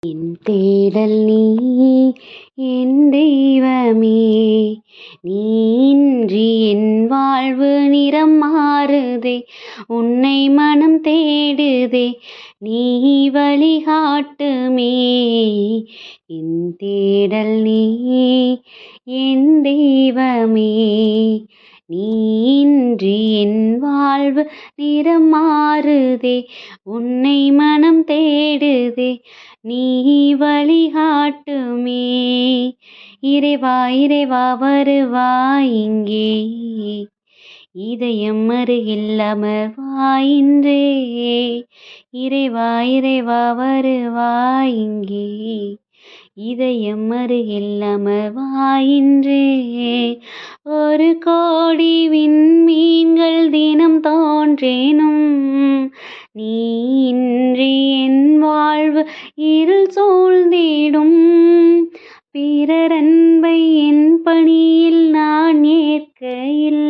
என் தேடல் நீ என் தெய்வமே, நீ இன்றி என் வாழ்வு நிறம் மாறுதே, உன்னை மனம் தேடுதே, நீ வழிகாட்டுமே. என் தேடல் நீ என் தெய்வமே, நீ இன்றி என் வாழ்வு நிறம் மாறுதே, உன்னை மனம் தேடுதே, நீ வழிகாட்டுமே. இறைவா இறைவா வருவாய் இங்கே, இதயம் அருகில் அமர்வாய் இன்றே. இறைவா இறைவா வருவாய் இங்கே, இதயம் அருகில் அமர்வாய் இன்றே. ஒரு கோடி விண்மீன்கள் தினம் தோன்றேனும், நீ இன்றி என் வாழ்வு இருள் சூழ்ந்திடும். பிறர் அன்பை என் பணியில் நான் ஏற்கையில்,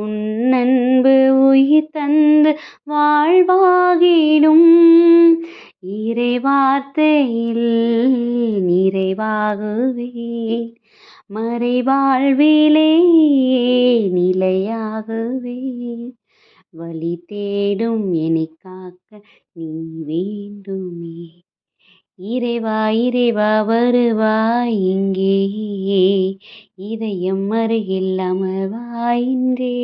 உன் அன்பு உயிர் தந்து வாழ்வாகிடும். இறை வார்த்தையில் நிறைவாகுவேன், மறைவாழ்விலே நிலையாகுவேன். வழி தேடும் என்னை காக்க நீ வேண்டுமே. இறைவா இறைவா வருவாய் இங்கே, இதயம் அருகில் அமர்வாய் இன்றே.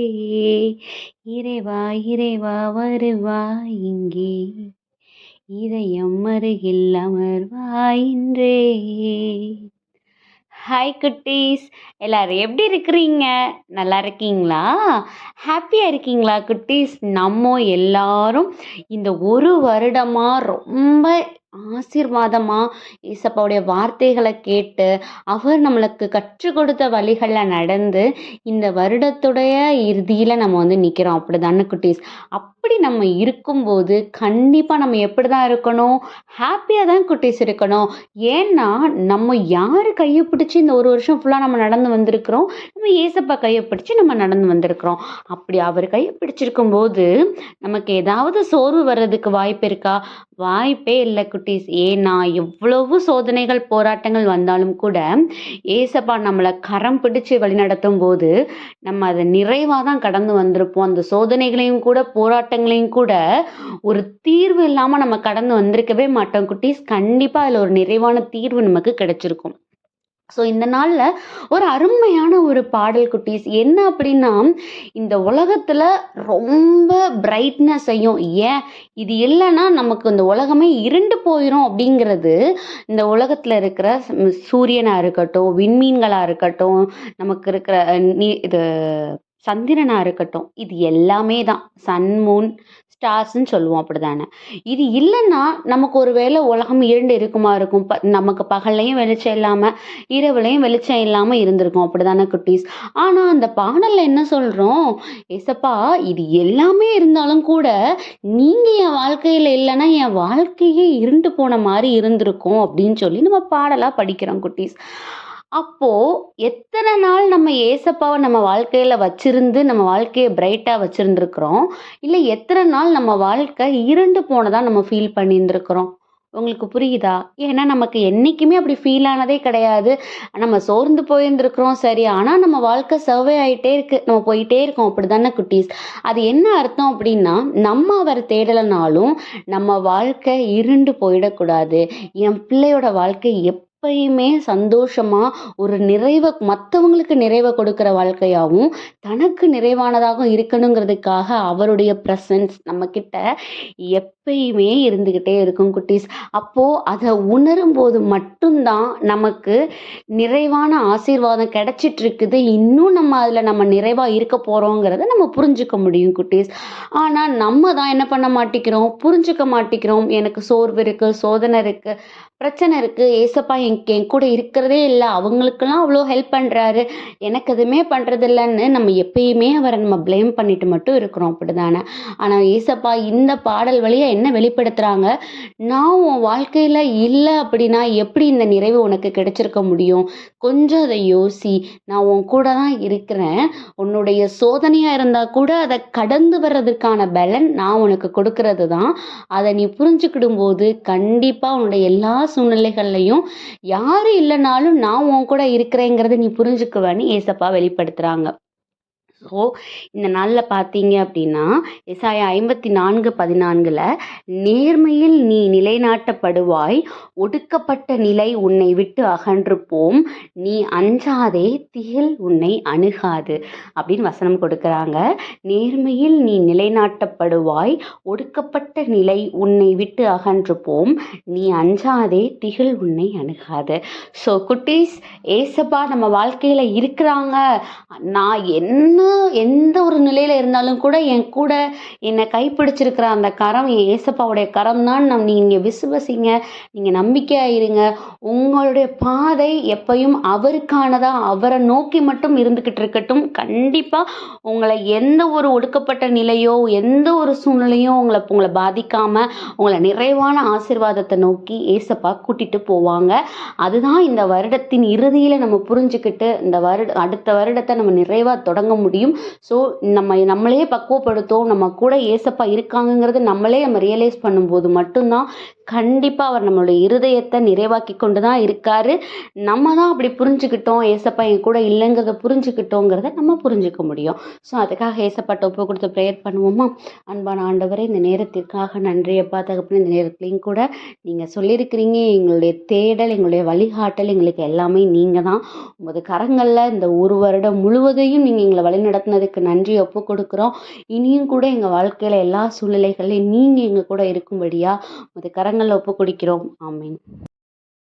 இறைவா இறைவா வருவாய் இங்கே, இதயம் அருகில் அமர்வாய் இன்றே. ஹாய் குட்டீஸ், எல்லாரும் எப்படி இருக்கிறீங்க? நல்லா இருக்கீங்களா? ஹாப்பியாக இருக்கீங்களா குட்டீஸ்? நம்ம எல்லாரும் இந்த ஒரு வருடமாக ரொம்ப ஆசீர்வாதமாக ஏசப்பாவுடைய வார்த்தைகளை கேட்டு அவர் நம்மளுக்கு கற்றுக் கொடுத்த வழிகளில் நடந்து இந்த வருடத்துடைய இறுதியில் நம்ம நிற்கிறோம். அப்படி தானே குட்டீஸ்? அப்படி நம்ம இருக்கும்போது கண்டிப்பாக நம்ம எப்படி தான் இருக்கணும்? ஹாப்பியாக தான் குட்டீஸ் இருக்கணும். ஏன்னா நம்ம யார் கையை பிடிச்சி இந்த ஒரு வருஷம் ஃபுல்லாக நம்ம நடந்து வந்திருக்கிறோம்? நம்ம ஏசப்பா கையை பிடிச்சி நம்ம நடந்து வந்திருக்கிறோம். அப்படி அவர் கையை பிடிச்சிருக்கும் போது நமக்கு ஏதாவது சோர்வு வர்றதுக்கு வாய்ப்பு இருக்கா? வாய்ப்பே இல்லை குட்டீஸ். ஏன்னா எவ்வளவு சோதனைகள் போராட்டங்கள் வந்தாலும் கூட ஏசப்பா நம்மளை கரம் பிடிச்சு வழிநடத்தும் போது நம்ம அதை நிறைவாக தான் கடந்து வந்திருப்போம். அந்த சோதனைகளையும் கூட போராட்டங்களையும் கூட ஒரு தீர்வு இல்லாமல் நம்ம கடந்து வந்திருக்கவே மாட்டோம் குட்டீஸ். கண்டிப்பாக அதில் ஒரு நிறைவான தீர்வு நமக்கு கிடைச்சிருக்கும். ஸோ இந்த நாளில் ஒரு அருமையான ஒரு பாடல் குட்டீஸ். என்ன அப்படின்னா, இந்த உலகத்தில் ரொம்ப பிரைட்னஸையும், ஏன் இது இல்லைன்னா நமக்கு இந்த உலகமே இருண்டு போயிடும் அப்படிங்கிறது, இந்த உலகத்தில் இருக்கிற சூரியனாக இருக்கட்டும், விண்மீன்களாக இருக்கட்டும், நமக்கு இருக்கிற இது சந்திரனாக இருக்கட்டும், இது எல்லாமே தான் சன் மூன் ஸ்டார்ஸ்ன்னு சொல்லுவோம். அப்படி தானே? இது இல்லைன்னா நமக்கு ஒரு வேளை உலகம் இருண்டு இருக்குமா இருக்கும். நமக்கு பகல்லையும் வெளிச்சம் இல்லாமல் இரவுலையும் வெளிச்சம் இல்லாமல் இருந்திருக்கும். அப்படி தானே குட்டீஸ்? ஆனால் அந்த பாடலில் என்ன சொல்கிறோம்? ஏசப்பா இது எல்லாமே இருந்தாலும் கூட நீங்கள் என் வாழ்க்கையில் இல்லைன்னா என் வாழ்க்கையே இருண்டு போன மாதிரி இருந்திருக்கும் அப்படின்னு சொல்லி நம்ம பாடலாக படிக்கிறோம் குட்டீஸ். அப்போ எத்தனை நாள் நம்ம ஏசப்பாவை நம்ம வாழ்க்கையில வச்சிருந்து நம்ம வாழ்க்கையை பிரைட்டா வச்சிருந்துருக்கிறோம், இல்லை எத்தனை நாள் நம்ம வாழ்க்கை இருண்டு போனதா நம்ம ஃபீல் பண்ணியிருந்துருக்கிறோம்? உங்களுக்கு புரியுதா? ஏன்னா நமக்கு என்னைக்குமே அப்படி ஃபீல் ஆனதே கிடையாது. நம்ம சோர்ந்து போயிருந்துருக்கிறோம் சரி, ஆனால் நம்ம வாழ்க்கை சர்வே ஆகிட்டே இருக்கு, நம்ம போயிட்டே இருக்கோம். அப்படி தானே குட்டீஸ்? அது என்ன அர்த்தம் அப்படின்னா, நம்ம அவர் தேடலைனாலும் நம்ம வாழ்க்கை இருண்டு போயிடக்கூடாது. என் பிள்ளையோட வாழ்க்கை எப்பயுமே சந்தோஷமா ஒரு நிறைவை, மற்றவங்களுக்கு நிறைவை கொடுக்குற வாழ்க்கையாகவும் தனக்கு நிறைவானதாகவும் இருக்கணுங்கிறதுக்காக அவருடைய ப்ரெசன்ஸ் நம்ம கிட்ட எப்பயுமே இருந்துக்கிட்டே இருக்கும் குட்டீஸ். அப்போது அதை உணரும் போது மட்டும்தான் நமக்கு நிறைவான ஆசீர்வாதம் கிடைச்சிட்டு இருக்குது. இன்னும் நம்ம அதில் நம்ம நிறைவாக இருக்க போகிறோங்கிறத நம்ம புரிஞ்சுக்க முடியும் குட்டீஸ். ஆனால் நம்ம தான் என்ன பண்ண மாட்டேங்கிறோம்? புரிஞ்சுக்க மாட்டேங்கிறோம். எனக்கு சோர்வு இருக்குது, சோதனை இருக்குது, பிரச்சனை இருக்குது, ஏசப்பா என் கூட இருக்கிறதே இல்லை, அவங்களுக்கெல்லாம் அவ்வளோ ஹெல்ப் பண்ணுறாரு, எனக்கு எதுவுமே பண்ணுறது இல்லைன்னு நம்ம எப்பயுமே அவரை நம்ம ப்ளேம் பண்ணிட்டு மட்டும் இருக்கிறோம். அப்படி தானே? ஆனால் ஏசப்பா இந்த பாடல் வழியாக என்ன வெளிப்படுத்துகிறாங்க, நான் உன் வாழ்க்கையில் இல்லை அப்படின்னா எப்படி இந்த நிறைவு உனக்கு கிடைச்சிருக்க முடியும்? கொஞ்சம் அதை யோசி. நான் உன் கூட தான் இருக்கிறேன். உன்னுடைய சோதனையாக இருந்தால் கூட அதை கடந்து வர்றதுக்கான பலன் நான் உனக்கு கொடுக்கறது தான். அதை நீ புரிஞ்சுக்கிடும்போது கண்டிப்பாக உன்னுடைய எல்லா சூழ்நிலைகள்லையும் யார் இல்லைனாலும் நான் உன் கூட இருக்கிறேங்கிறத நீ புரிஞ்சுக்குவேன்னு ஏசப்பா வெளிப்படுத்துகிறாங்க. ஸோ இந்த நாளில் பார்த்தீங்க அப்படின்னா எசாயா 54:14 நேர்மையில் நீ நிலைநாட்டப்படுவாய், ஒடுக்கப்பட்ட நிலை உன்னை விட்டு அகன்று போம், நீ அஞ்சாதே, திகில் உன்னை அணுகாது அப்படின்னு வசனம் கொடுக்குறாங்க. நேர்மையில் நீ நிலைநாட்டப்படுவாய், ஒடுக்கப்பட்ட நிலை உன்னை விட்டு அகன்று போம், நீ அஞ்சாதே, திகில் உன்னை அணுகாது. ஸோ குட்டீஸ், ஏசப்பா நம்ம வாழ்க்கையில் இருக்கிறாங்க. நான் எந்த ஒரு நிலையில் இருந்தாலும் கூட என் கூட என்னை கைப்பிடிச்சிருக்கிற அந்த கரம் என் ஏசப்பாவுடைய கரம் தான். நீங்கள் விசுவசிங்க, நீங்கள் நம்பிக்கையாக இருங்க. உங்களுடைய பாதை எப்பயும் அவருக்கானதாக, அவரை நோக்கி மட்டும் இருந்துக்கிட்டு இருக்கட்டும். கண்டிப்பாக உங்களை எந்த ஒரு ஒடுக்கப்பட்ட நிலையோ எந்த ஒரு சூழ்நிலையும் உங்களை பாதிக்காமல் உங்களை நிறைவான ஆசீர்வாதத்தை நோக்கி ஏசப்பா கூட்டிகிட்டு போவாங்க. அதுதான் இந்த வருடத்தின் இறுதியில் நம்ம புரிஞ்சுக்கிட்டு இந்த அடுத்த வருடத்தை நம்ம நிறைவாக தொடங்க முடியும். ஸோ நம்மளே பக்குவப்படுத்தும், நம்ம கூட ஏசப்பா இருக்காங்கங்கிறது நம்ம ரியலைஸ் பண்ணும்போது மட்டும்தான் கண்டிப்பாக அவர் நம்மளுடைய இருதயத்தை நிறைவாக்கி கொண்டு தான் இருக்காரு. நம்ம தான் அப்படி புரிஞ்சுக்கிட்டோம், ஏசப்பா என் கூட இல்லைங்கிறத புரிஞ்சுக்கிட்டோங்கிறத நம்ம புரிஞ்சுக்க முடியும். ஸோ அதுக்காக ஏசப்பாட்ட ஒப்பு கொடுத்து ப்ரேயர் பண்ணுவோமா? அன்பான ஆண்டவரே, இந்த நேரத்திற்காக நன்றியப்பா தகப்பனே. இந்த நேரத்துலையும் கூட நீங்கள் சொல்லியிருக்கிறீங்க, எங்களுடைய தேடல், எங்களுடைய வழிகாட்டல், எங்களுக்கு எல்லாமே நீங்கள் தான். உமது கரங்களில் இந்த ஒரு வருடம் முழுவதையும் நீங்கள் எங்களை வழிநடத்தினதுக்கு நன்றி ஒப்பு கொடுக்குறோம். இனியும் கூட எங்கள் வாழ்க்கையில் எல்லா சூழ்நிலைகளையும் நீங்கள் எங்கள் கூட இருக்கும்படியா உமது கரங்களில் ஒப்பு கொடுக்கிறோம். ஆமீன்.